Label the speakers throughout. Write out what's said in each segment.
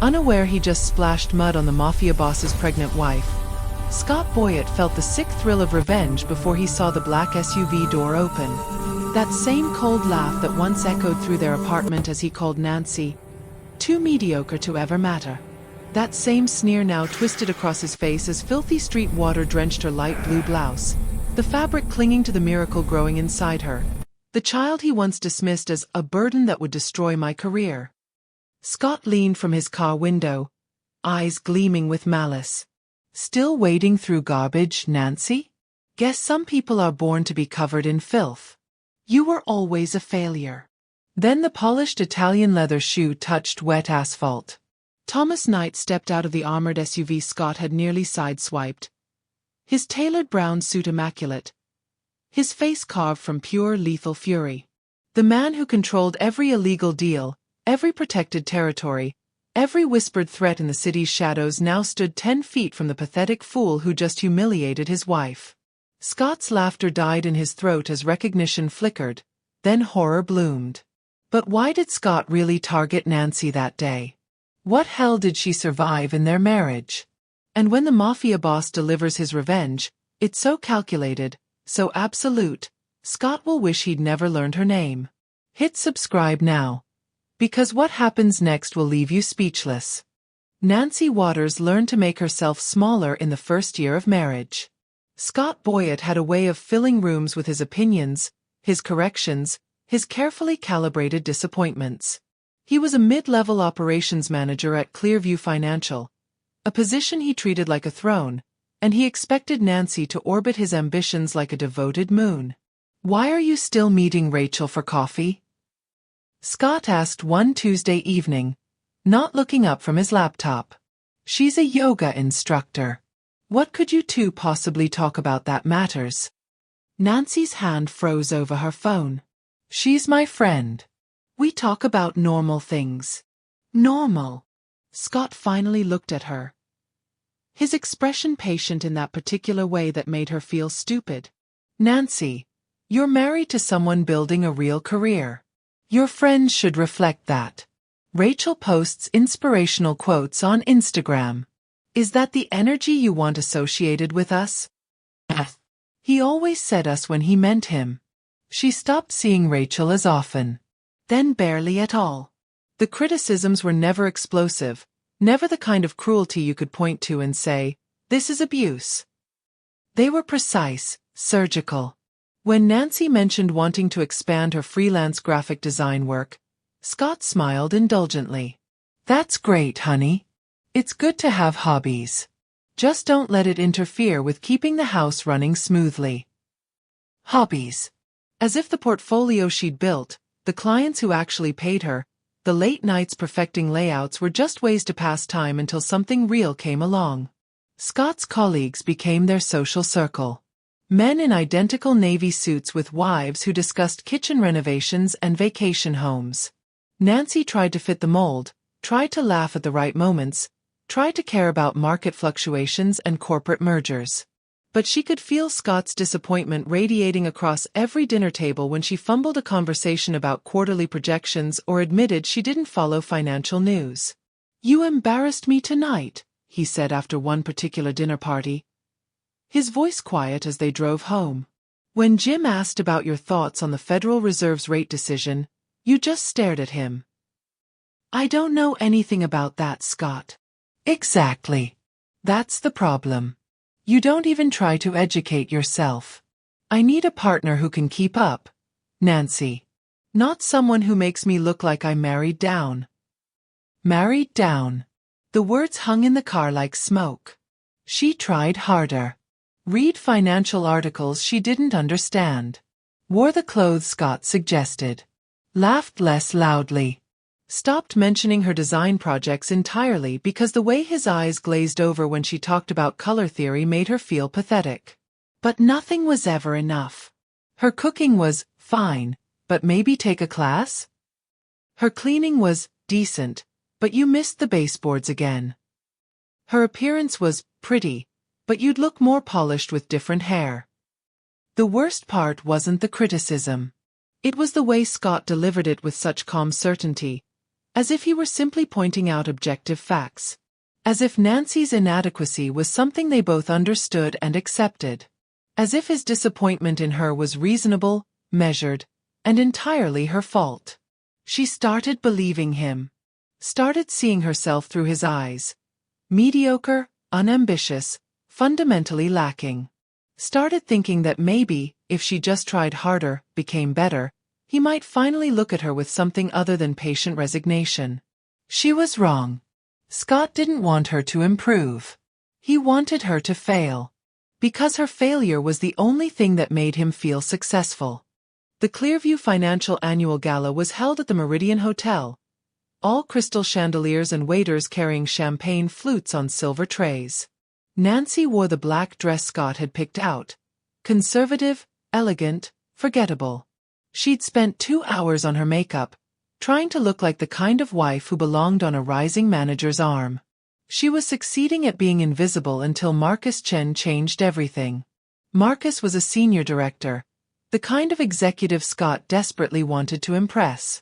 Speaker 1: Unaware he just splashed mud on the Mafia Boss's pregnant wife, Scott Boyett felt the sick thrill of revenge before he saw the black SUV door open. That same cold laugh that once echoed through their apartment as he called Nancy too mediocre to ever matter. That same sneer now twisted across his face as filthy street water drenched her light blue blouse, the fabric clinging to the miracle growing inside her, the child he once dismissed as a burden that would destroy my career. Scott leaned from his car window, eyes gleaming with malice. Still wading through garbage, Nancy? Guess some people are born to be covered in filth. You were always a failure. Then the polished Italian leather shoe touched wet asphalt. Thomas Knight stepped out of the armored SUV Scott had nearly sideswiped. His tailored brown suit immaculate. His face carved from pure lethal fury. The man who controlled every illegal deal, every protected territory, every whispered threat in the city's shadows now stood 10 feet from the pathetic fool who just humiliated his wife. Scott's laughter died in his throat as recognition flickered, then horror bloomed. But why did Scott really target Nancy that day? What hell did she survive in their marriage? And when the Mafia Boss delivers his revenge, it's so calculated, so absolute, Scott will wish he'd never learned her name. Hit subscribe now, because what happens next will leave you speechless. Nancy Waters learned to make herself smaller in the first year of marriage. Scott Boyett had a way of filling rooms with his opinions, his corrections, his carefully calibrated disappointments. He was a mid-level operations manager at Clearview Financial, a position he treated like a throne, and he expected Nancy to orbit his ambitions like a devoted moon. "Why are you still meeting Rachel for coffee?" Scott asked one Tuesday evening, not looking up from his laptop. "She's a yoga instructor. What could you two possibly talk about that matters?" Nancy's hand froze over her phone. "She's my friend. We talk about normal things." Normal. Scott finally looked at her. His expression patient in that particular way that made her feel stupid. "Nancy, you're married to someone building a real career. Your friends should reflect that. Rachel posts inspirational quotes on Instagram. Is that the energy you want associated with us?" He always said us when he meant him. She stopped seeing Rachel as often. Then barely at all. The criticisms were never explosive, never the kind of cruelty you could point to and say, "This is abuse." They were precise, surgical. When Nancy mentioned wanting to expand her freelance graphic design work, Scott smiled indulgently. "That's great, honey. It's good to have hobbies. Just don't let it interfere with keeping the house running smoothly." Hobbies. As if the portfolio she'd built, the clients who actually paid her, the late nights perfecting layouts were just ways to pass time until something real came along. Scott's colleagues became their social circle. Men in identical navy suits with wives who discussed kitchen renovations and vacation homes. Nancy tried to fit the mold, tried to laugh at the right moments, tried to care about market fluctuations and corporate mergers. But she could feel Scott's disappointment radiating across every dinner table when she fumbled a conversation about quarterly projections or admitted she didn't follow financial news. "You embarrassed me tonight," he said after one particular dinner party, his voice quiet as they drove home. "When Jim asked about your thoughts on the Federal Reserve's rate decision, you just stared at him." "I don't know anything about that, Scott." "Exactly. That's the problem. You don't even try to educate yourself. I need a partner who can keep up, Nancy. Not someone who makes me look like I'm married down." Married down. The words hung in the car like smoke. She tried harder. Read financial articles she didn't understand. Wore the clothes Scott suggested. Laughed less loudly. Stopped mentioning her design projects entirely because the way his eyes glazed over when she talked about color theory made her feel pathetic. But nothing was ever enough. Her cooking was fine, but maybe take a class? Her cleaning was decent, but you missed the baseboards again. Her appearance was pretty, but you'd look more polished with different hair. The worst part wasn't the criticism. It was the way Scott delivered it with such calm certainty. as if he were simply pointing out objective facts. As if Nancy's inadequacy was something they both understood and accepted. As if his disappointment in her was reasonable, measured, and entirely her fault. She started believing him. Started seeing herself through his eyes. Mediocre, unambitious, fundamentally lacking. Started thinking that maybe, if she just tried harder, became better, he might finally look at her with something other than patient resignation. She was wrong. Scott didn't want her to improve. He wanted her to fail. Because her failure was the only thing that made him feel successful. The Clearview Financial Annual Gala was held at the Meridian Hotel. All crystal chandeliers and waiters carrying champagne flutes on silver trays. Nancy wore the black dress Scott had picked out. Conservative, elegant, forgettable. She'd spent 2 hours on her makeup, trying to look like the kind of wife who belonged on a rising manager's arm. She was succeeding at being invisible until Marcus Chen changed everything. Marcus was a senior director, the kind of executive Scott desperately wanted to impress.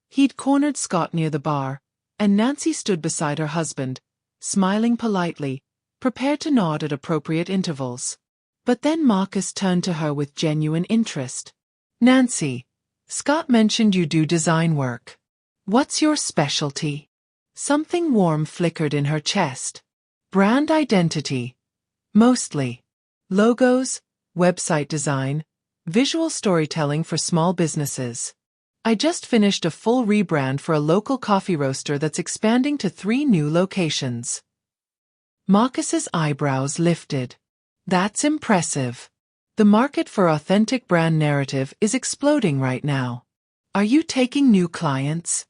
Speaker 1: He'd cornered Scott near the bar, and Nancy stood beside her husband, smiling politely, prepared to nod at appropriate intervals. But then Marcus turned to her with genuine interest. "Nancy, Scott mentioned you do design work. What's your specialty?" Something warm flickered in her chest. "Brand identity. Mostly. Logos, website design, visual storytelling for small businesses. I just finished a full rebrand for a local coffee roaster that's expanding to 3 new locations." Marcus's eyebrows lifted. "That's impressive. The market for authentic brand narrative is exploding right now. Are you taking new clients?"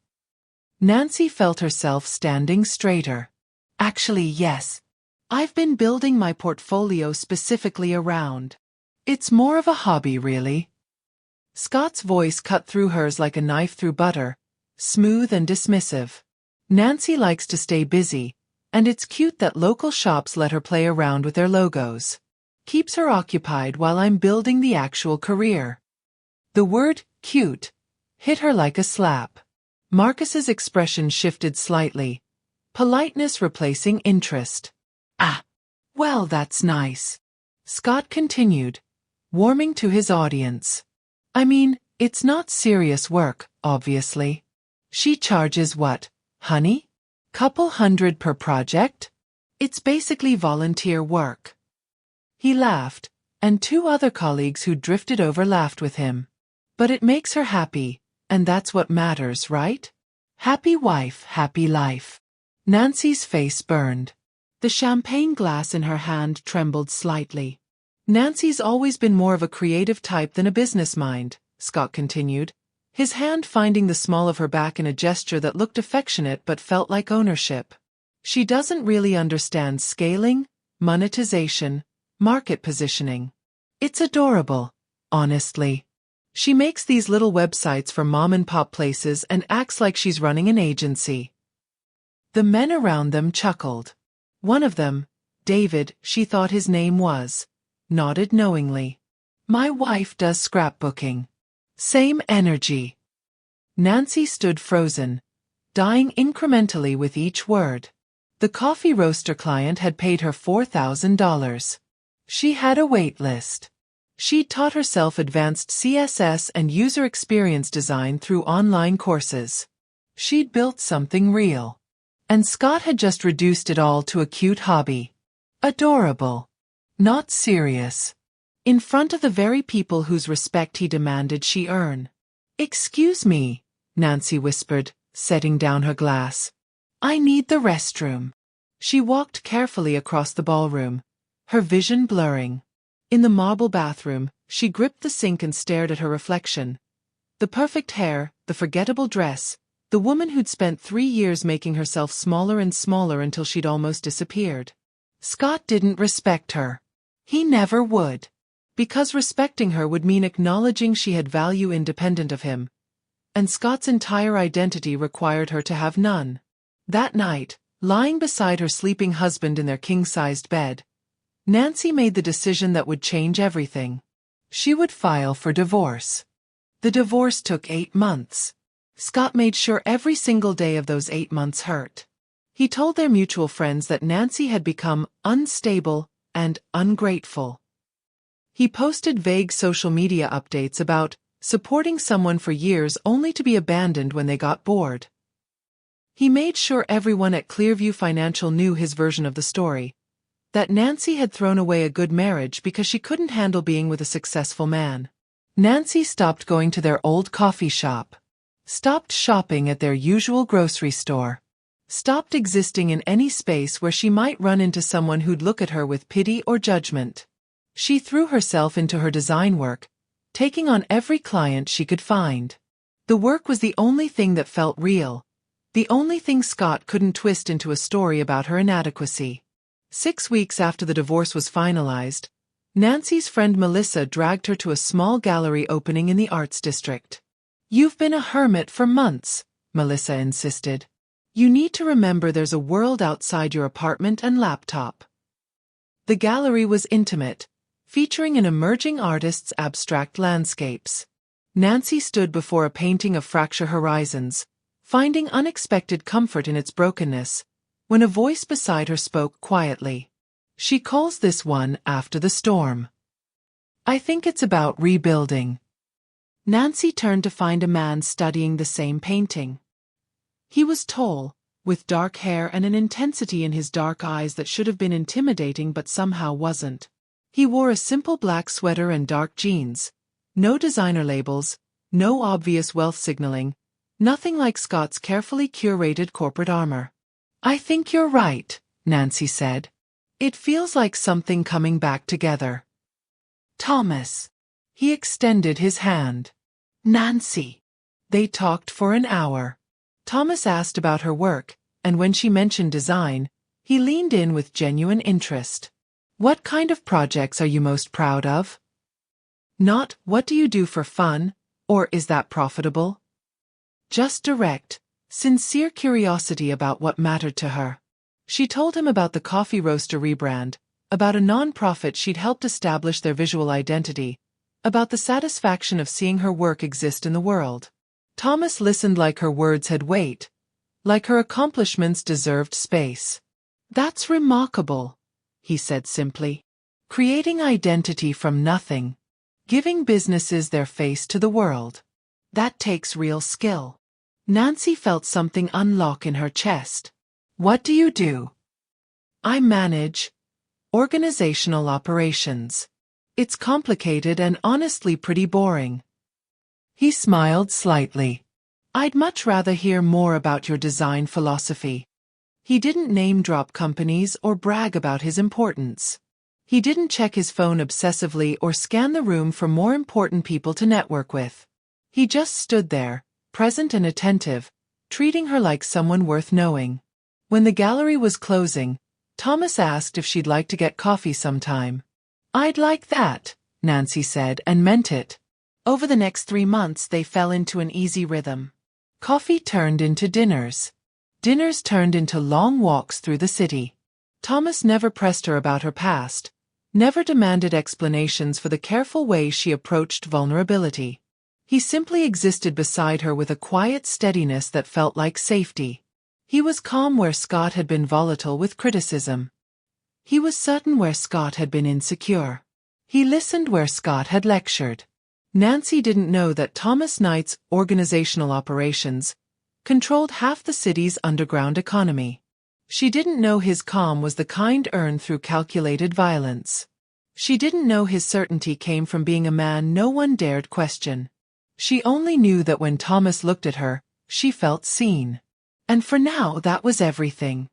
Speaker 1: Nancy felt herself standing straighter. "Actually, yes. I've been building my portfolio specifically around. It's more of a hobby, really." Scott's voice cut through hers like a knife through butter, smooth and dismissive. "Nancy likes to stay busy, and it's cute that local shops let her play around with their logos. Keeps her occupied while I'm building the actual career." The word, cute, hit her like a slap. Marcus's expression shifted slightly, politeness replacing interest. "Ah, well, that's nice," Scott continued, warming to his audience. "I mean, it's not serious work, obviously. She charges what, honey? Couple $100 per project? It's basically volunteer work." He laughed, and 2 other colleagues who drifted over laughed with him. "But it makes her happy, and that's what matters, right? Happy wife, happy life." Nancy's face burned. The champagne glass in her hand trembled slightly. "Nancy's always been more of a creative type than a business mind," Scott continued, his hand finding the small of her back in a gesture that looked affectionate but felt like ownership. "She doesn't really understand scaling, monetization, market positioning. It's adorable, honestly. She makes these little websites for mom-and-pop places and acts like she's running an agency." The men around them chuckled. One of them, David, she thought his name was, nodded knowingly. "My wife does scrapbooking. Same energy." Nancy stood frozen, dying incrementally with each word. The coffee roaster client had paid her $4,000. She had a wait list. She'd taught herself advanced CSS and user experience design through online courses. She'd built something real. And Scott had just reduced it all to a cute hobby. Adorable. Not serious. In front of the very people whose respect he demanded she earn. "Excuse me," Nancy whispered, setting down her glass. "I need the restroom." She walked carefully across the ballroom, her vision blurring. In the marble bathroom, she gripped the sink and stared at her reflection. The perfect hair, the forgettable dress, the woman who'd spent 3 years making herself smaller and smaller until she'd almost disappeared. Scott didn't respect her. He never would. Because respecting her would mean acknowledging she had value independent of him. And Scott's entire identity required her to have none. That night, lying beside her sleeping husband in their king-sized bed, Nancy made the decision that would change everything. She would file for divorce. The divorce took 8 months. Scott made sure every single day of those 8 months hurt. He told their mutual friends that Nancy had become unstable and ungrateful. He posted vague social media updates about supporting someone for years only to be abandoned when they got bored. He made sure everyone at Clearview Financial knew his version of the story, that Nancy had thrown away a good marriage because she couldn't handle being with a successful man. Nancy stopped going to their old coffee shop, stopped shopping at their usual grocery store, stopped existing in any space where she might run into someone who'd look at her with pity or judgment. She threw herself into her design work, taking on every client she could find. The work was the only thing that felt real, the only thing Scott couldn't twist into a story about her inadequacy. 6 weeks after the divorce was finalized, Nancy's friend Melissa dragged her to a small gallery opening in the arts district. "You've been a hermit for months," Melissa insisted. "You need to remember there's a world outside your apartment and laptop." The gallery was intimate, featuring an emerging artist's abstract landscapes. Nancy stood before a painting of Fracture Horizons, finding unexpected comfort in its brokenness, when a voice beside her spoke quietly. "She calls this one After the Storm. I think it's about rebuilding." Nancy turned to find a man studying the same painting. He was tall, with dark hair and an intensity in his dark eyes that should have been intimidating but somehow wasn't. He wore a simple black sweater and dark jeans. No designer labels, no obvious wealth signaling, nothing like Scott's carefully curated corporate armor. "I think you're right," Nancy said. "It feels like something coming back together." "Thomas." He extended his hand. "Nancy." They talked for an hour. Thomas asked about her work, and when she mentioned design, he leaned in with genuine interest. "What kind of projects are you most proud of?" Not, "What do you do for fun?" or "Is that profitable?" Just direct, sincere curiosity about what mattered to her. She told him about the coffee roaster rebrand, about a non-profit she'd helped establish their visual identity, about the satisfaction of seeing her work exist in the world. Thomas listened like her words had weight, like her accomplishments deserved space. "That's remarkable," he said simply. "Creating identity from nothing, giving businesses their face to the world. That takes real skill." Nancy felt something unlock in her chest. "What do you do?" "I manage organizational operations. It's complicated and honestly pretty boring." He smiled slightly. "I'd much rather hear more about your design philosophy." He didn't name-drop companies or brag about his importance. He didn't check his phone obsessively or scan the room for more important people to network with. He just stood there, present and attentive, treating her like someone worth knowing. When the gallery was closing, Thomas asked if she'd like to get coffee sometime. "I'd like that," Nancy said, and meant it. Over the next 3 months they fell into an easy rhythm. Coffee turned into dinners. Dinners turned into long walks through the city. Thomas never pressed her about her past, never demanded explanations for the careful way she approached vulnerability. He simply existed beside her with a quiet steadiness that felt like safety. He was calm where Scott had been volatile with criticism. He was certain where Scott had been insecure. He listened where Scott had lectured. Nancy didn't know that Thomas Knight's organizational operations controlled half the city's underground economy. She didn't know his calm was the kind earned through calculated violence. She didn't know his certainty came from being a man no one dared question. She only knew that when Thomas looked at her, she felt seen. And for now that was everything.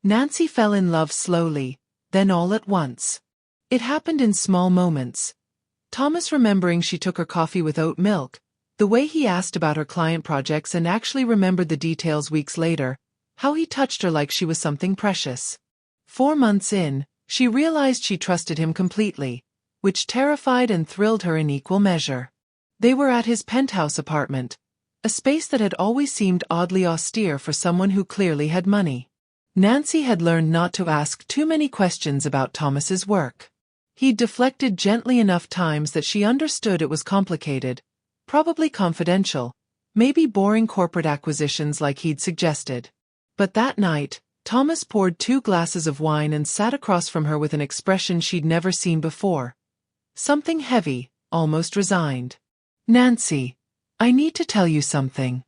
Speaker 1: Nancy fell in love slowly, then all at once. It happened in small moments. Thomas remembering she took her coffee with oat milk, the way he asked about her client projects and actually remembered the details weeks later, how he touched her like she was something precious. 4 months in, she realized she trusted him completely, which terrified and thrilled her in equal measure. They were at his penthouse apartment, a space that had always seemed oddly austere for someone who clearly had money. Nancy had learned not to ask too many questions about Thomas's work. He'd deflected gently enough times that she understood it was complicated, probably confidential, Maybe boring corporate acquisitions like he'd suggested. But that night, Thomas poured 2 glasses of wine and sat across from her with an expression she'd never seen before. Something heavy, almost resigned. "Nancy, I need to tell you something.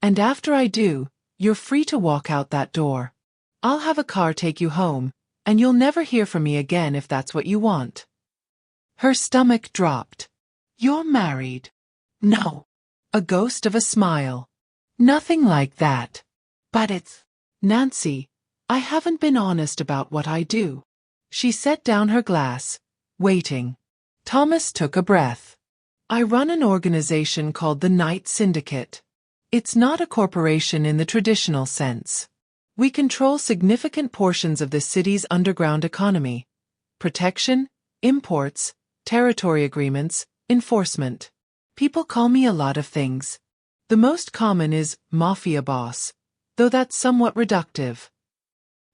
Speaker 1: And after I do, you're free to walk out that door. I'll have a car take you home, and you'll never hear from me again if that's what you want." Her stomach dropped. "You're married?" "No." A ghost of a smile. "Nothing like that. But it's—" "Nancy, I haven't been honest about what I do." She set down her glass, waiting. Thomas took a breath. "I run an organization called the Night Syndicate. It's not a corporation in the traditional sense. We control significant portions of the city's underground economy. Protection, imports, territory agreements, enforcement. People call me a lot of things. The most common is Mafia Boss, though that's somewhat reductive."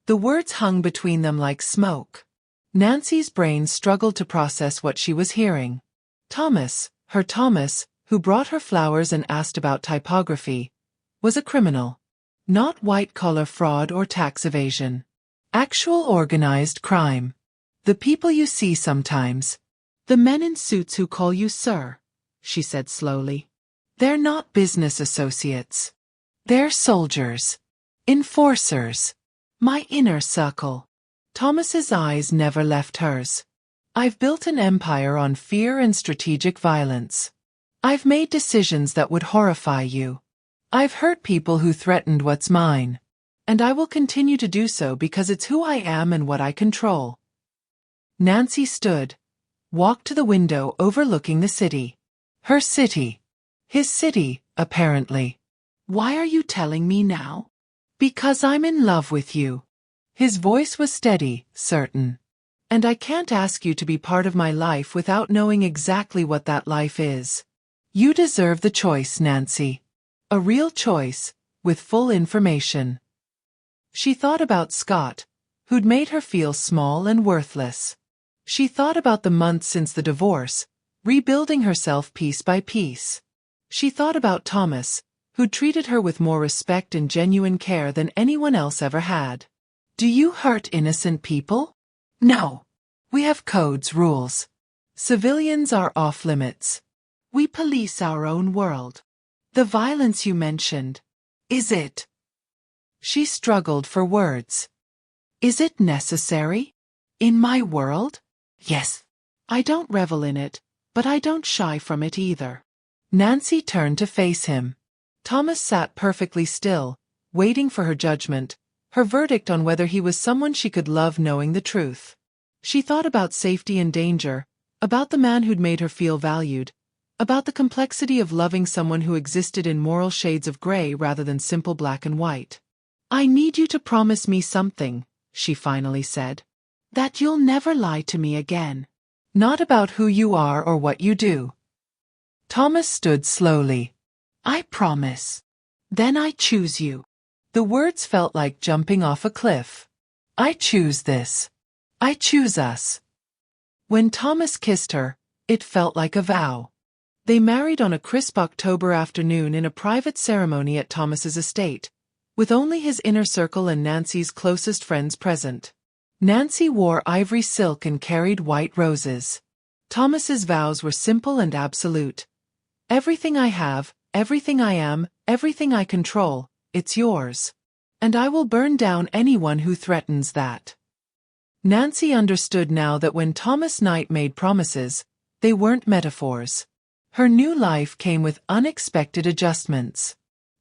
Speaker 1: The words hung between them like smoke. Nancy's brain struggled to process what she was hearing. Thomas, her Thomas, who brought her flowers and asked about typography, was a criminal. Not white-collar fraud or tax evasion. Actual organized crime. The people you see sometimes. The men in suits who call you sir, she said slowly. They're not business associates. They're soldiers. Enforcers. My inner circle. Thomas's eyes never left hers. I've built an empire on fear and strategic violence. I've made decisions that would horrify you. I've hurt people who threatened what's mine. And I will continue to do so because it's who I am and what I control. Nancy stood, walked to the window overlooking the city. Her city. His city, apparently. "Why are you telling me now?" "Because I'm in love with you." His voice was steady, certain. "And I can't ask you to be part of my life without knowing exactly what that life is. You deserve the choice, Nancy. A real choice, with full information." She thought about Scott, who'd made her feel small and worthless. She thought about the months since the divorce, rebuilding herself piece by piece. She thought about Thomas, who'd treated her with more respect and genuine care than anyone else ever had. "Do you hurt innocent people?" "No. We have codes, rules. Civilians are off limits. We police our own world. The violence you mentioned, is it?" She struggled for words. "Is it necessary? In my world? Yes. I don't revel in it, but I don't shy from it either." Nancy turned to face him. Thomas sat perfectly still, waiting for her judgment, her verdict on whether he was someone she could love knowing the truth. She thought about safety and danger, about the man who'd made her feel valued, about the complexity of loving someone who existed in moral shades of gray rather than simple black and white. "I need you to promise me something," she finally said. "That you'll never lie to me again. Not about who you are or what you do." Thomas stood slowly. "I promise. Then I choose you." The words felt like jumping off a cliff. "I choose this. I choose us." When Thomas kissed her, it felt like a vow. They married on a crisp October afternoon in a private ceremony at Thomas's estate, with only his inner circle and Nancy's closest friends present. Nancy wore ivory silk and carried white roses. Thomas's vows were simple and absolute. "Everything I have, everything I am, everything I control, it's yours. And I will burn down anyone who threatens that." Nancy understood now that when Thomas Knight made promises, they weren't metaphors. Her new life came with unexpected adjustments.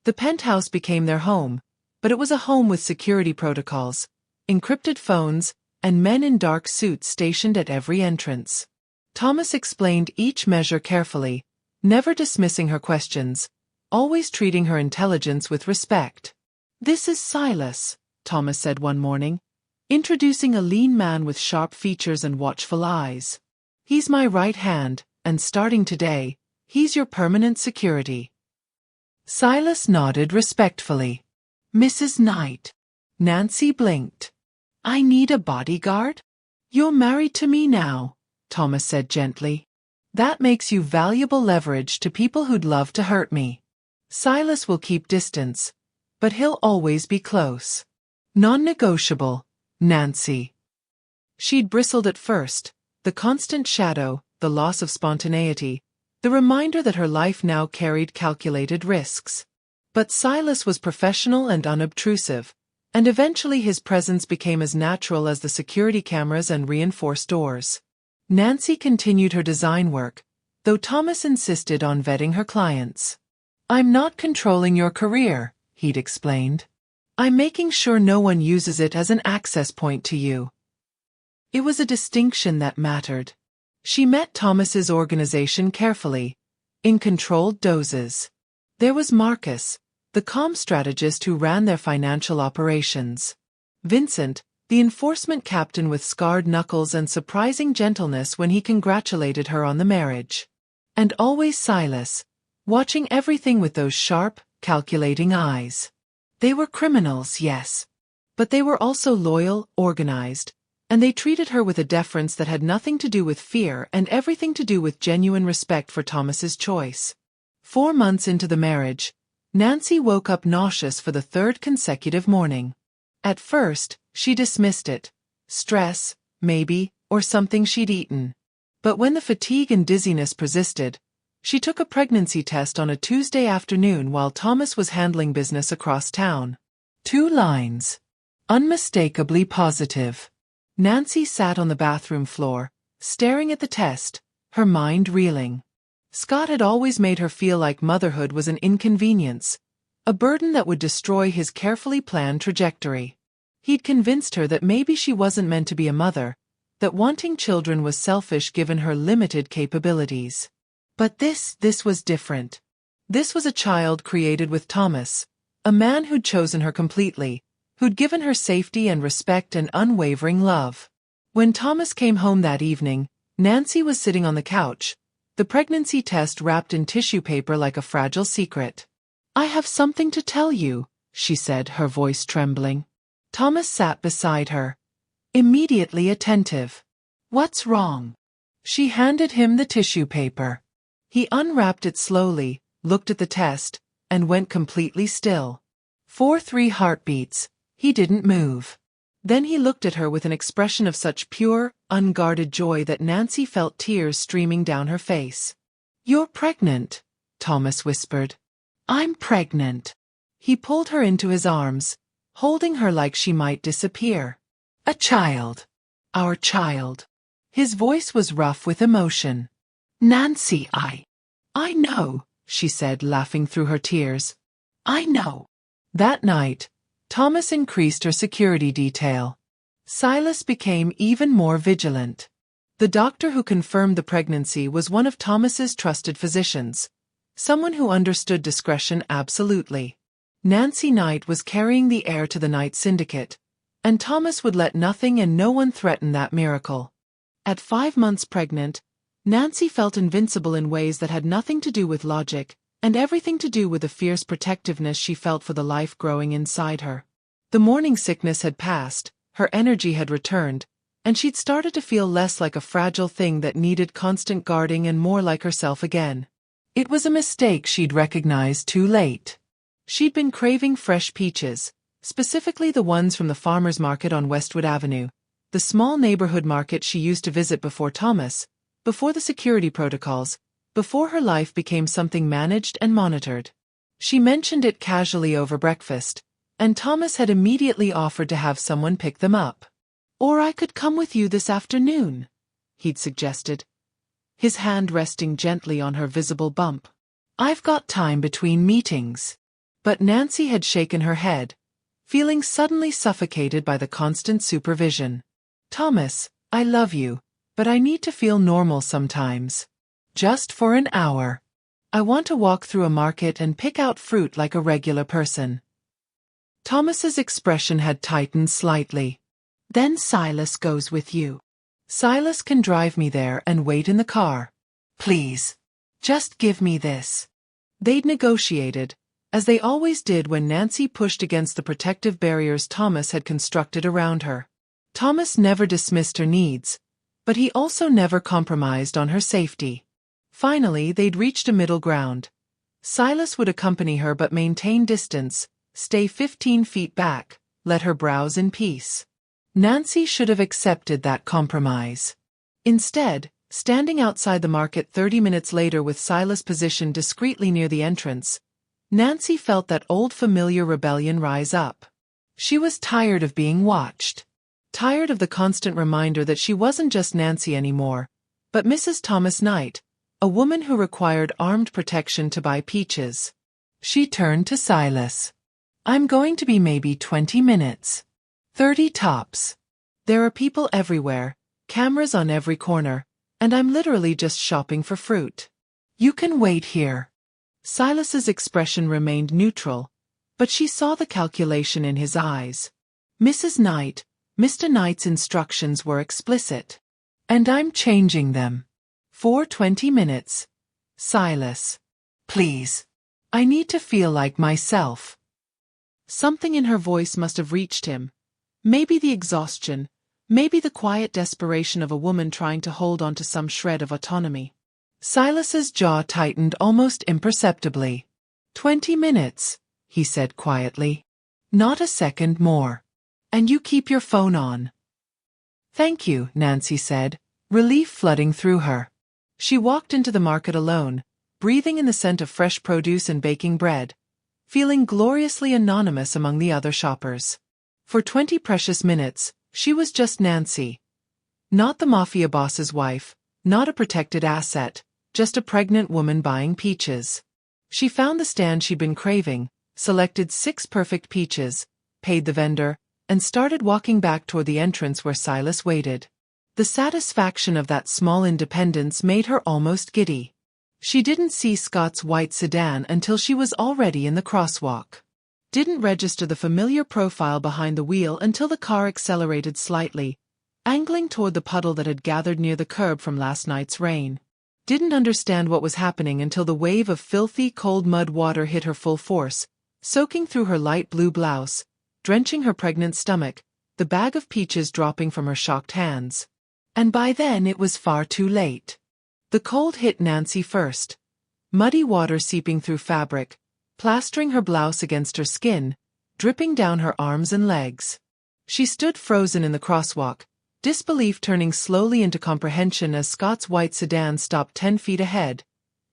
Speaker 1: The penthouse became their home, but it was a home with security protocols, encrypted phones, and men in dark suits stationed at every entrance. Thomas explained each measure carefully, never dismissing her questions, always treating her intelligence with respect. "This is Silas," Thomas said one morning, introducing a lean man with sharp features and watchful eyes. "He's my right hand, and starting today, he's your permanent security." Silas nodded respectfully. "Mrs. Knight." Nancy blinked. "I need a bodyguard?" "You're married to me now," Thomas said gently. "That makes you valuable leverage to people who'd love to hurt me. Silas will keep distance, but he'll always be close. Non-negotiable, Nancy. She'd bristled at first, the constant shadow, the loss of spontaneity, the reminder that her life now carried calculated risks. But Silas was professional and unobtrusive, and eventually his presence became as natural as the security cameras and reinforced doors. Nancy continued her design work, though Thomas insisted on vetting her clients. "I'm not controlling your career," he'd explained. "I'm making sure no one uses it as an access point to you." It was a distinction that mattered. She met Thomas's organization carefully, in controlled doses. There was Marcus, the comm strategist who ran their financial operations. Vincent, the enforcement captain with scarred knuckles and surprising gentleness when he congratulated her on the marriage. And always Silas, watching everything with those sharp, calculating eyes. They were criminals, yes. But they were also loyal, organized, and they treated her with a deference that had nothing to do with fear and everything to do with genuine respect for Thomas's choice. 4 months into the marriage, Nancy woke up nauseous for the 3rd consecutive morning. At first, she dismissed it. Stress, maybe, or something she'd eaten. But when the fatigue and dizziness persisted, she took a pregnancy test on a Tuesday afternoon while Thomas was handling business across town. 2 lines. Unmistakably positive. Nancy sat on the bathroom floor, staring at the test, her mind reeling. Scott had always made her feel like motherhood was an inconvenience, a burden that would destroy his carefully planned trajectory. He'd convinced her that maybe she wasn't meant to be a mother, that wanting children was selfish given her limited capabilities. But this was different. This was a child created with Thomas, a man who'd chosen her completely, who'd given her safety and respect and unwavering love. When Thomas came home that evening, Nancy was sitting on the couch, the pregnancy test wrapped in tissue paper like a fragile secret. "I have something to tell you," she said, her voice trembling. Thomas sat beside her, immediately attentive. "What's wrong?" She handed him the tissue paper. He unwrapped it slowly, looked at the test, and went completely still. 4-3 heartbeats. He didn't move. Then he looked at her with an expression of such pure, unguarded joy that Nancy felt tears streaming down her face. "You're pregnant," Thomas whispered. "I'm pregnant." He pulled her into his arms, holding her like she might disappear. "A child. Our child." His voice was rough with emotion. "Nancy, I know," she said, laughing through her tears. "I know." That night, Thomas increased her security detail. Silas became even more vigilant. The doctor who confirmed the pregnancy was one of Thomas's trusted physicians, someone who understood discretion absolutely. Nancy Knight was carrying the heir to the Knight Syndicate, and Thomas would let nothing and no one threaten that miracle. At 5 months pregnant, Nancy felt invincible in ways that had nothing to do with logic, and everything to do with the fierce protectiveness she felt for the life growing inside her. The morning sickness had passed, her energy had returned, and she'd started to feel less like a fragile thing that needed constant guarding and more like herself again. It was a mistake she'd recognized too late. She'd been craving fresh peaches, specifically the ones from the farmer's market on Westwood Avenue, the small neighborhood market she used to visit before Thomas, before the security protocols, before her life became something managed and monitored. She mentioned it casually over breakfast, and Thomas had immediately offered to have someone pick them up. "Or I could come with you this afternoon," he'd suggested, his hand resting gently on her visible bump. "I've got time between meetings." But Nancy had shaken her head, feeling suddenly suffocated by the constant supervision. "Thomas, I love you, but I need to feel normal sometimes. Just for an hour. I want to walk through a market and pick out fruit like a regular person." Thomas's expression had tightened slightly. "Then Silas goes with you." "Silas can drive me there and wait in the car. Please. Just give me this." They'd negotiated, as they always did when Nancy pushed against the protective barriers Thomas had constructed around her. Thomas never dismissed her needs, but he also never compromised on her safety. Finally, they'd reached a middle ground. Silas would accompany her but maintain distance, stay 15 feet back, let her browse in peace. Nancy should have accepted that compromise. Instead, standing outside the market 30 minutes later with Silas positioned discreetly near the entrance, Nancy felt that old familiar rebellion rise up. She was tired of being watched. Tired of the constant reminder that she wasn't just Nancy anymore, but Mrs. Thomas Knight, a woman who required armed protection to buy peaches. She turned to Silas. "I'm going to be maybe 20 minutes. 30 tops. There are people everywhere, cameras on every corner, and I'm literally just shopping for fruit. You can wait here." Silas's expression remained neutral, but she saw the calculation in his eyes. "Mrs. Knight, Mr. Knight's instructions were explicit. And I'm changing them. For 20 minutes. Silas. Please. I need to feel like myself." Something in her voice must have reached him. Maybe the exhaustion, maybe the quiet desperation of a woman trying to hold on to some shred of autonomy. Silas's jaw tightened almost imperceptibly. 20 minutes, he said quietly. Not a second more. And you keep your phone on. Thank you, Nancy said, relief flooding through her. She walked into the market alone, breathing in the scent of fresh produce and baking bread, feeling gloriously anonymous among the other shoppers. For 20 precious minutes, she was just Nancy. Not the Mafia Boss's wife, not a protected asset, just a pregnant woman buying peaches. She found the stand she'd been craving, selected 6 perfect peaches, paid the vendor, and started walking back toward the entrance where Silas waited. The satisfaction of that small independence made her almost giddy. She didn't see Scott's white sedan until she was already in the crosswalk. Didn't register the familiar profile behind the wheel until the car accelerated slightly, angling toward the puddle that had gathered near the curb from last night's rain. Didn't understand what was happening until the wave of filthy, cold mud water hit her full force, soaking through her light blue blouse, drenching her pregnant stomach, the bag of peaches dropping from her shocked hands. And by then it was far too late. The cold hit Nancy first. Muddy water seeping through fabric, plastering her blouse against her skin, dripping down her arms and legs. She stood frozen in the crosswalk, disbelief turning slowly into comprehension as Scott's white sedan stopped 10 feet ahead,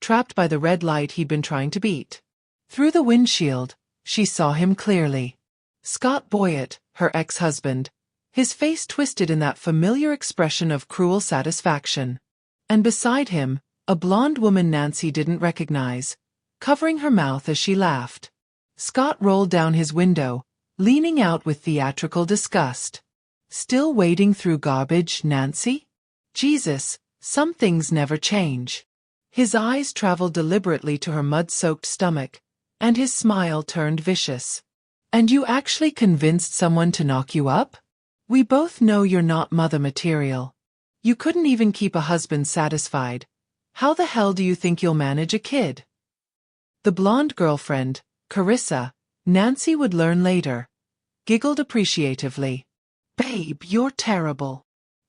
Speaker 1: trapped by the red light he'd been trying to beat. Through the windshield, she saw him clearly. Scott Boyett, her ex-husband, his face twisted in that familiar expression of cruel satisfaction. And beside him, a blonde woman Nancy didn't recognize, covering her mouth as she laughed. Scott rolled down his window, leaning out with theatrical disgust. Still wading through garbage, Nancy? Jesus, some things never change. His eyes traveled deliberately to her mud-soaked stomach, and his smile turned vicious. And you actually convinced someone to knock you up? We both know you're not mother material. You couldn't even keep a husband satisfied. How the hell do you think you'll manage a kid? The blonde girlfriend, Carissa, Nancy would learn later, giggled appreciatively. Babe, you're terrible.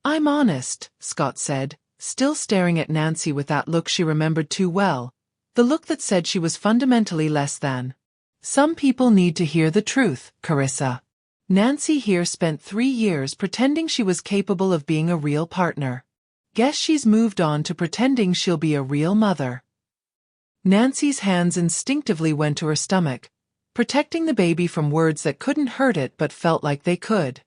Speaker 1: I'm honest, Scott said, still staring at Nancy with that look she remembered too well, the look that said she was fundamentally less than. Some people need to hear the truth, Carissa. Nancy here spent 3 years pretending she was capable of being a real partner. Guess she's moved on to pretending she'll be a real mother. Nancy's hands instinctively went to her stomach, protecting the baby from words that couldn't hurt it but felt like they could.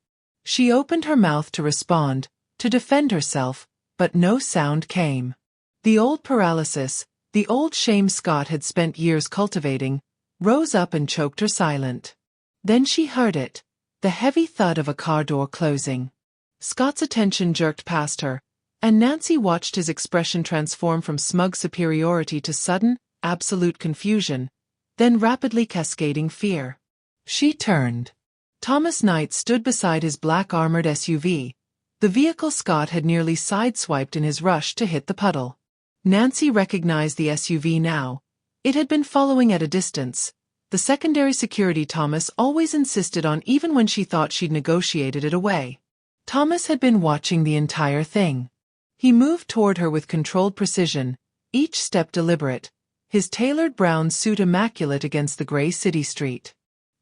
Speaker 1: She opened her mouth to respond, to defend herself, but no sound came. The old paralysis, the old shame Scott had spent years cultivating, rose up and choked her silent. Then she heard it. The heavy thud of a car door closing. Scott's attention jerked past her, and Nancy watched his expression transform from smug superiority to sudden, absolute confusion, then rapidly cascading fear. She turned. Thomas Knight stood beside his black armored SUV, the vehicle Scott had nearly sideswiped in his rush to hit the puddle. Nancy recognized the SUV now. It had been following at a distance. The secondary security Thomas always insisted on even when she thought she'd negotiated it away. Thomas had been watching the entire thing. He moved toward her with controlled precision, each step deliberate, his tailored brown suit immaculate against the gray city street.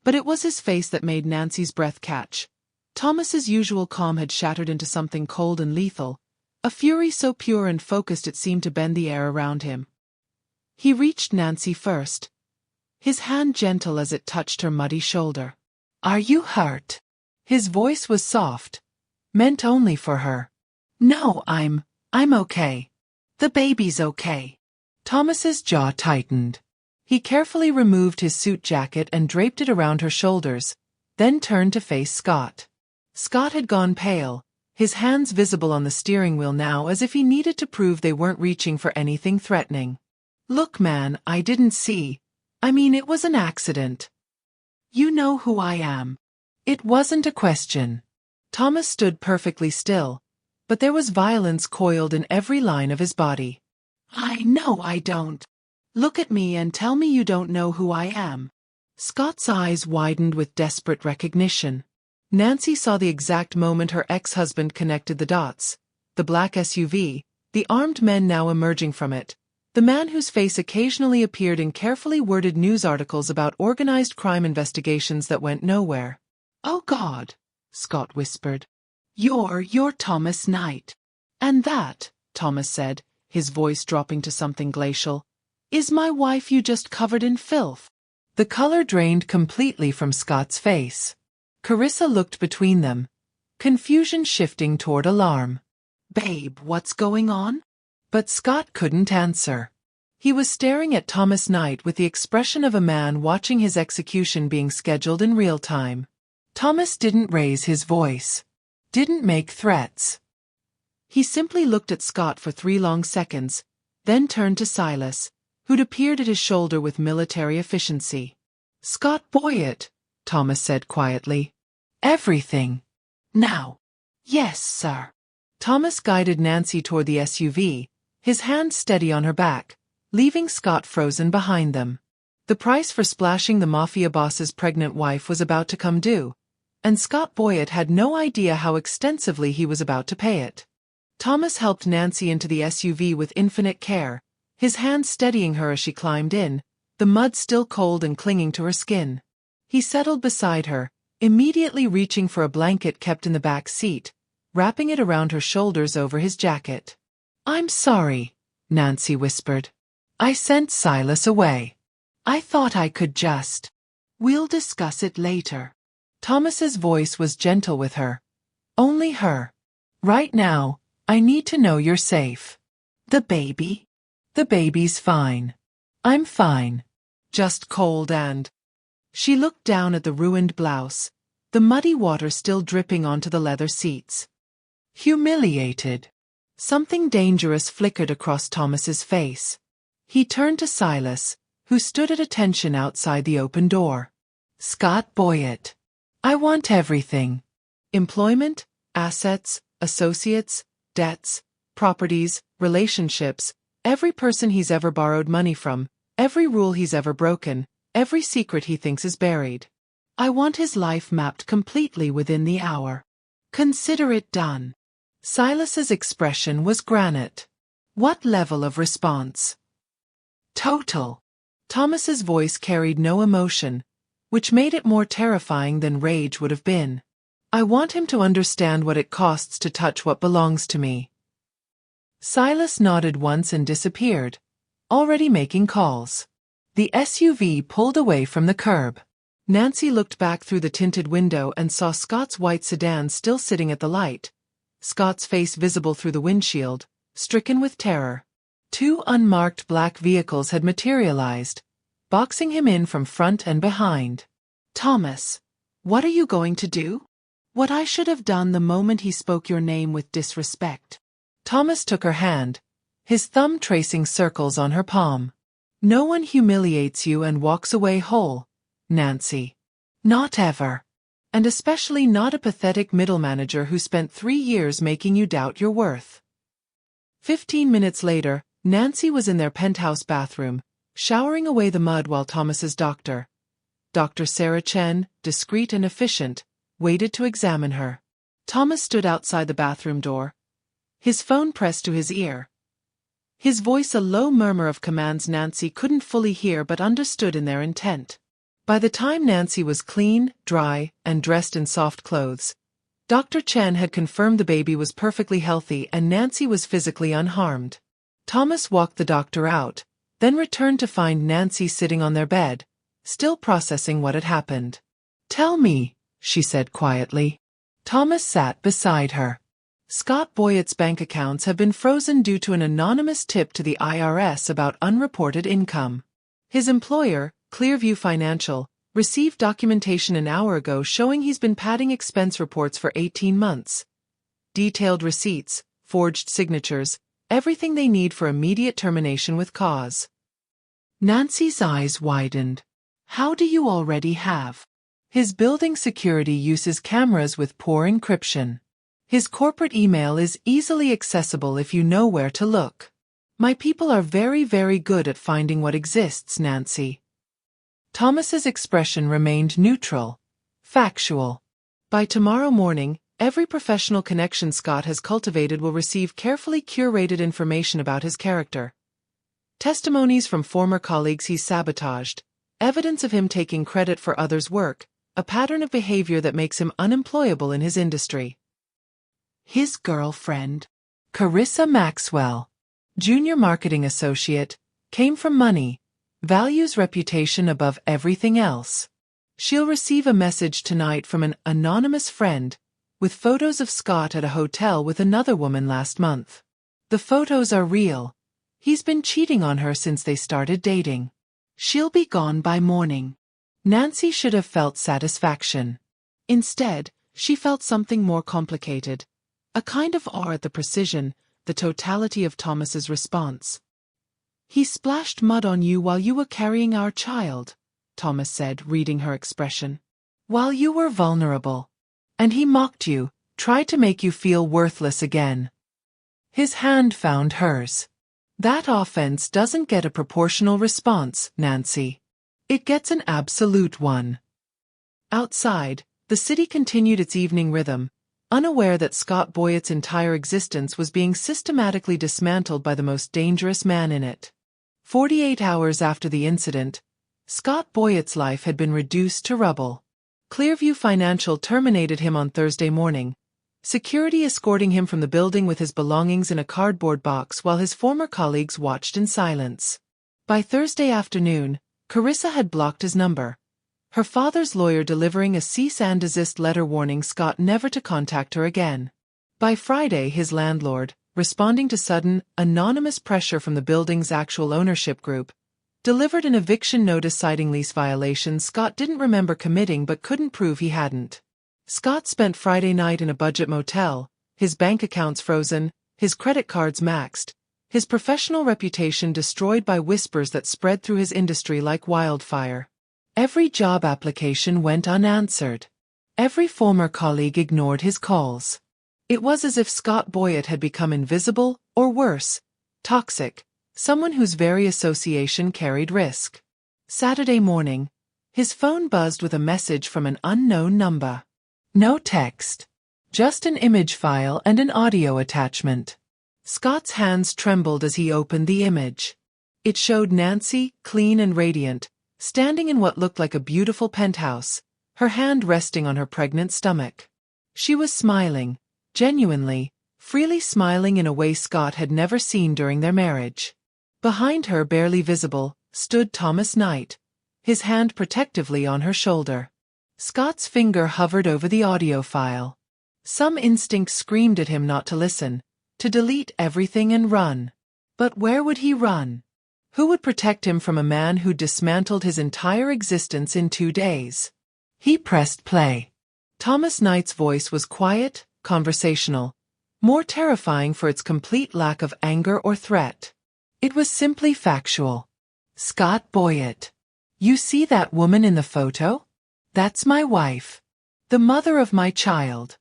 Speaker 1: But it was his face that made Nancy's breath catch. Thomas's usual calm had shattered into something cold and lethal, a fury so pure and focused it seemed to bend the air around him. He reached Nancy first, his hand gentle as it touched her muddy shoulder. "Are you hurt?" His voice was soft, meant only for her. "No, I'm okay. The baby's okay." Thomas's jaw tightened. He carefully removed his suit jacket and draped it around her shoulders, then turned to face Scott. Scott had gone pale, his hands visible on the steering wheel now as if he needed to prove they weren't reaching for anything threatening. "Look, man, I didn't see. It was an accident. You know who I am." It wasn't a question. Thomas stood perfectly still, but there was violence coiled in every line of his body. "I know I don't. Look at me and tell me you don't know who I am." Scott's eyes widened with desperate recognition. Nancy saw the exact moment her ex-husband connected the dots. The black SUV, the armed men now emerging from it, the man whose face occasionally appeared in carefully worded news articles about organized crime investigations that went nowhere. "Oh God," Scott whispered. You're Thomas Knight." "And that," Thomas said, his voice dropping to something glacial, "is my wife you just covered in filth." The color drained completely from Scott's face. Carissa looked between them, confusion shifting toward alarm. "Babe, what's going on?" But Scott couldn't answer. He was staring at Thomas Knight with the expression of a man watching his execution being scheduled in real time. Thomas didn't raise his voice, didn't make threats. He simply looked at Scott for 3 long seconds, then turned to Silas, who'd appeared at his shoulder with military efficiency. "Scott Boyett," Thomas said quietly. "Everything. Now." "Yes, sir." Thomas guided Nancy toward the SUV, his hand steady on her back, leaving Scott frozen behind them. The price for splashing the Mafia Boss's pregnant wife was about to come due, and Scott Boyett had no idea how extensively he was about to pay it. Thomas helped Nancy into the SUV with infinite care, his hand steadying her as she climbed in, the mud still cold and clinging to her skin. He settled beside her, immediately reaching for a blanket kept in the back seat, wrapping it around her shoulders over his jacket. "I'm sorry," Nancy whispered. "I sent Silas away. I thought I could just." "We'll discuss it later." Thomas's voice was gentle with her. "Only her. Right now, I need to know you're safe." "The baby?" "The baby's fine. I'm fine. Just cold and..." She looked down at the ruined blouse, the muddy water still dripping onto the leather seats. Humiliated. Something dangerous flickered across Thomas's face. He turned to Silas, who stood at attention outside the open door. "Scott Boyett. I want everything. Employment, assets, associates, debts, properties, relationships, every person he's ever borrowed money from, every rule he's ever broken, every secret he thinks is buried. I want his life mapped completely within the hour. Consider it done." Silas's expression was granite. "What level of response?" "Total." Thomas's voice carried no emotion, which made it more terrifying than rage would have been. "I want him to understand what it costs to touch what belongs to me." Silas nodded once and disappeared, already making calls. The SUV pulled away from the curb. Nancy looked back through the tinted window and saw Scott's white sedan still sitting at the light, Scott's face visible through the windshield, stricken with terror. 2 unmarked black vehicles had materialized, boxing him in from front and behind. "Thomas, what are you going to do?" "What I should have done the moment he spoke your name with disrespect." Thomas took her hand, his thumb tracing circles on her palm. "No one humiliates you and walks away whole, Nancy. Not ever. And especially not a pathetic middle manager who spent 3 years making you doubt your worth." 15 minutes later, Nancy was in their penthouse bathroom, showering away the mud while Thomas's doctor, Dr. Sarah Chen, discreet and efficient, waited to examine her. Thomas stood outside the bathroom door, his phone pressed to his ear. His voice a low murmur of commands Nancy couldn't fully hear but understood in their intent. By the time Nancy was clean, dry, and dressed in soft clothes, Dr. Chen had confirmed the baby was perfectly healthy and Nancy was physically unharmed. Thomas walked the doctor out, then returned to find Nancy sitting on their bed, still processing what had happened. "Tell me," she said quietly. Thomas sat beside her. "Scott Boyett's bank accounts have been frozen due to an anonymous tip to the IRS about unreported income. His employer, Clearview Financial, received documentation an hour ago showing he's been padding expense reports for 18 months. Detailed receipts, forged signatures, everything they need for immediate termination with cause." Nancy's eyes widened. "How do you already have?" "His building security uses cameras with poor encryption. His corporate email is easily accessible if you know where to look. My people are very, very good at finding what exists, Nancy." Thomas's expression remained neutral, factual. "By tomorrow morning, every professional connection Scott has cultivated will receive carefully curated information about his character. Testimonies from former colleagues he's sabotaged, evidence of him taking credit for others' work, a pattern of behavior that makes him unemployable in his industry." His girlfriend, Carissa Maxwell, junior marketing associate, came from money, values reputation above everything else. She'll receive a message tonight from an anonymous friend, with photos of Scott at a hotel with another woman last month. The photos are real. He's been cheating on her since they started dating. She'll be gone by morning. Nancy should have felt satisfaction. Instead, she felt something more complicated. A kind of awe at the precision, the totality of Thomas's response. "He splashed mud on you while you were carrying our child," Thomas said, reading her expression. "While you were vulnerable. And he mocked you, tried to make you feel worthless again." His hand found hers. "That offense doesn't get a proportional response, Nancy. It gets an absolute one." Outside, the city continued its evening rhythm, unaware that Scott Boyett's entire existence was being systematically dismantled by the most dangerous man in it. 48 hours after the incident, Scott Boyett's life had been reduced to rubble. Clearview Financial terminated him on Thursday morning, security escorting him from the building with his belongings in a cardboard box while his former colleagues watched in silence. By Thursday afternoon, Carissa had blocked his number, her father's lawyer delivering a cease and desist letter warning Scott never to contact her again. By Friday, his landlord, responding to sudden, anonymous pressure from the building's actual ownership group, delivered an eviction notice citing lease violations Scott didn't remember committing but couldn't prove he hadn't. Scott spent Friday night in a budget motel, his bank accounts frozen, his credit cards maxed, his professional reputation destroyed by whispers that spread through his industry like wildfire. Every job application went unanswered. Every former colleague ignored his calls. It was as if Scott Boyett had become invisible, or worse, toxic, someone whose very association carried risk. Saturday morning, his phone buzzed with a message from an unknown number. No text. Just an image file and an audio attachment. Scott's hands trembled as he opened the image. It showed Nancy, clean and radiant, standing in what looked like a beautiful penthouse, her hand resting on her pregnant stomach. She was smiling, genuinely, freely smiling in a way Scott had never seen during their marriage. Behind her, barely visible, stood Thomas Knight, his hand protectively on her shoulder. Scott's finger hovered over the audio file. Some instinct screamed at him not to listen, to delete everything and run. But where would he run? Who would protect him from a man who dismantled his entire existence in 2 days? He pressed play. Thomas Knight's voice was quiet, conversational, more terrifying for its complete lack of anger or threat. It was simply factual. "Scott Boyett. You see that woman in the photo? That's my wife. The mother of my child.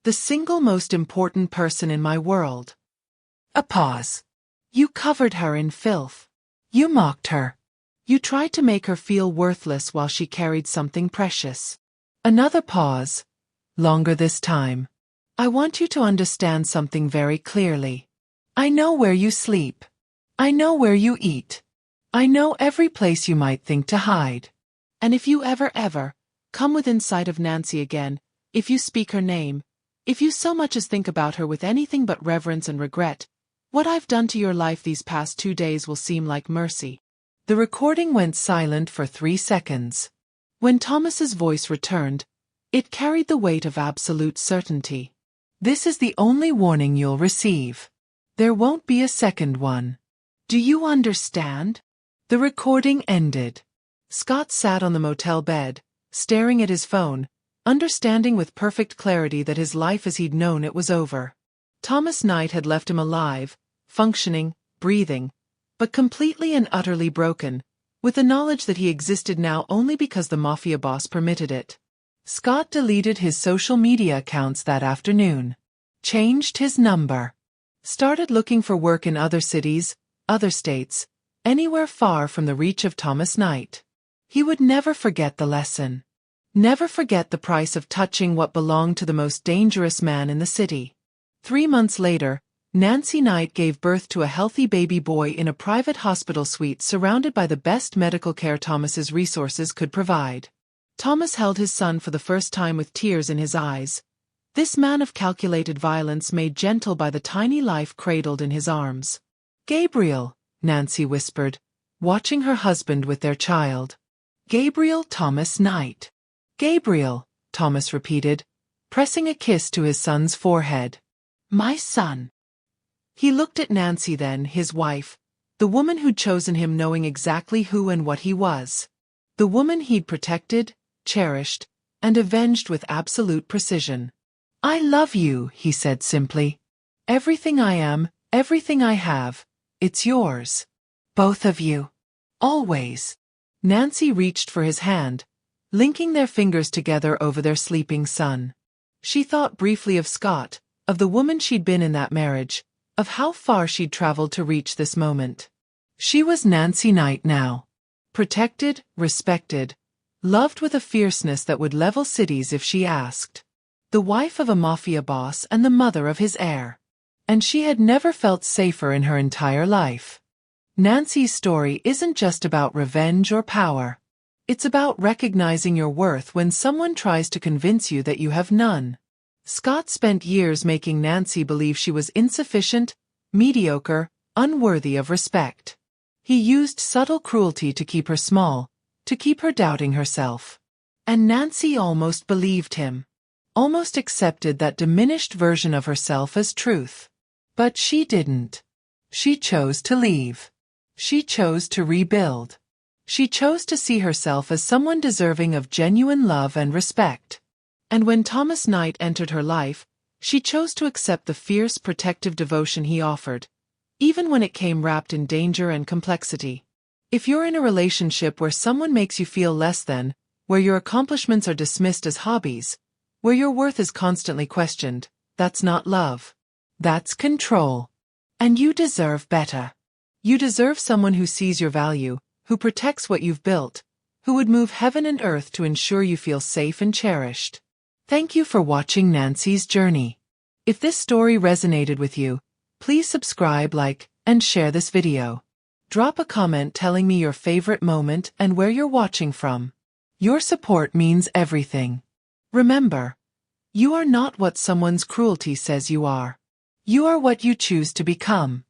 Speaker 1: The single most important person in my world." A pause. "You covered her in filth. You mocked her. You tried to make her feel worthless while she carried something precious." Another pause. Longer this time. "I want you to understand something very clearly. I know where you sleep. I know where you eat. I know every place you might think to hide. And if you ever come within sight of Nancy again, if you speak her name, if you so much as think about her with anything but reverence and regret, what I've done to your life these past 2 days will seem like mercy." The recording went silent for 3 seconds. When Thomas's voice returned, it carried the weight of absolute certainty. "This is the only warning you'll receive. There won't be a second one. Do you understand?" The recording ended. Scott sat on the motel bed, staring at his phone, understanding with perfect clarity that his life as he'd known it was over. Thomas Knight had left him alive, functioning, breathing, but completely and utterly broken, with the knowledge that he existed now only because the Mafia Boss permitted it. Scott deleted his social media accounts that afternoon, changed his number, started looking for work in other cities, other states, anywhere far from the reach of Thomas Knight. He would never forget the lesson. Never forget the price of touching what belonged to the most dangerous man in the city. 3 months later, Nancy Knight gave birth to a healthy baby boy in a private hospital suite surrounded by the best medical care Thomas's resources could provide. Thomas held his son for the first time with tears in his eyes. This man of calculated violence made gentle by the tiny life cradled in his arms. "Gabriel," Nancy whispered, watching her husband with their child. "Gabriel Thomas Knight." "Gabriel," Thomas repeated, pressing a kiss to his son's forehead. "My son." He looked at Nancy then, his wife, the woman who'd chosen him knowing exactly who and what he was. The woman he'd protected, cherished, and avenged with absolute precision. "I love you," he said simply. "Everything I am, everything I have, it's yours. Both of you. Always." Nancy reached for his hand, linking their fingers together over their sleeping son. She thought briefly of Scott, of the woman she'd been in that marriage, of how far she'd traveled to reach this moment. She was Nancy Knight now. Protected, respected, loved with a fierceness that would level cities if she asked. The wife of a mafia boss and the mother of his heir. And she had never felt safer in her entire life. Nancy's story isn't just about revenge or power. It's about recognizing your worth when someone tries to convince you that you have none. Scott spent years making Nancy believe she was insufficient, mediocre, unworthy of respect. He used subtle cruelty to keep her small, to keep her doubting herself. And Nancy almost believed him. Almost accepted that diminished version of herself as truth. But she didn't. She chose to leave. She chose to rebuild. She chose to see herself as someone deserving of genuine love and respect. And when Thomas Knight entered her life, she chose to accept the fierce protective devotion he offered, even when it came wrapped in danger and complexity. If you're in a relationship where someone makes you feel less than, where your accomplishments are dismissed as hobbies, where your worth is constantly questioned, that's not love. That's control. And you deserve better. You deserve someone who sees your value, who protects what you've built, who would move heaven and earth to ensure you feel safe and cherished. Thank you for watching Nancy's journey. If this story resonated with you, please subscribe, like, and share this video. Drop a comment telling me your favorite moment and where you're watching from. Your support means everything. Remember, you are not what someone's cruelty says you are. You are what you choose to become.